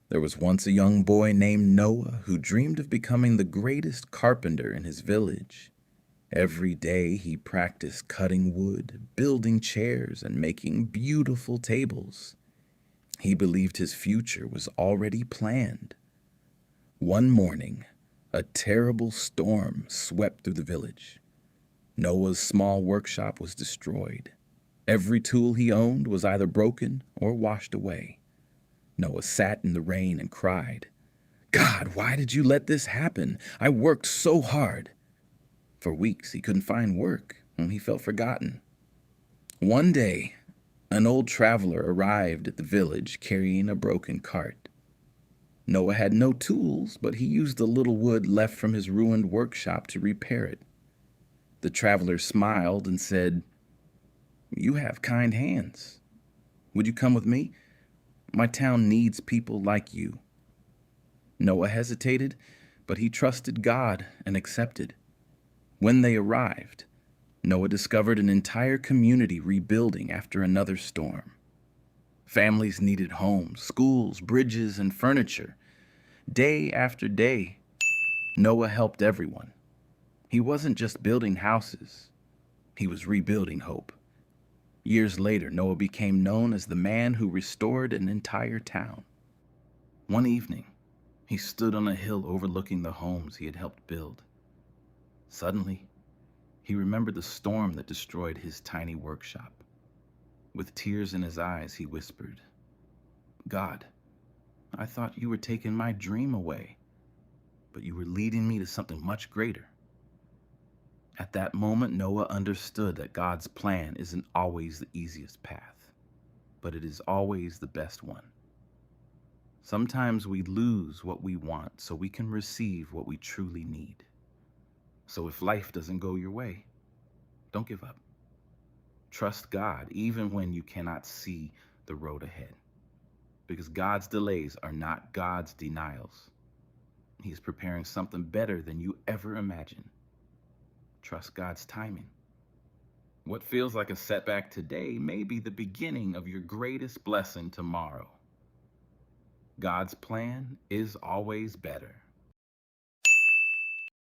There was once a young boy named Noah who dreamed of becoming the greatest carpenter in his village. Every day he practiced cutting wood, building chairs, and making beautiful tables. He believed his future was already planned. One morning, a terrible storm swept through the village. Noah's small workshop was destroyed. Every tool he owned was either broken or washed away. Noah sat in the rain and cried, "God, why did you let this happen? I worked so hard." For weeks he couldn't find work and he felt forgotten. One day, an old traveler arrived at the village carrying a broken cart. Noah had no tools, but he used the little wood left from his ruined workshop to repair it. The traveler smiled and said, "You have kind hands. Would you come with me? My town needs people like you." Noah hesitated, but he trusted God and accepted. When they arrived, Noah discovered an entire community rebuilding after another storm. Families needed homes, schools, bridges, and furniture. Day after day, Noah helped everyone. He wasn't just building houses, he was rebuilding hope. Years later, Noah became known as the man who restored an entire town. One evening, he stood on a hill overlooking the homes he had helped build. Suddenly, he remembered the storm that destroyed his tiny workshop. With tears in his eyes, he whispered, "God, I thought you were taking my dream away, but you were leading me to something much greater." At that moment, Noah understood that God's plan isn't always the easiest path, but it is always the best one. Sometimes we lose what we want so we can receive what we truly need. So if life doesn't go your way, don't give up. Trust God even when you cannot see the road ahead, because God's delays are not God's denials. He's preparing something better than you ever imagined. Trust God's timing. What feels like a setback today may be the beginning of your greatest blessing tomorrow. God's plan is always better.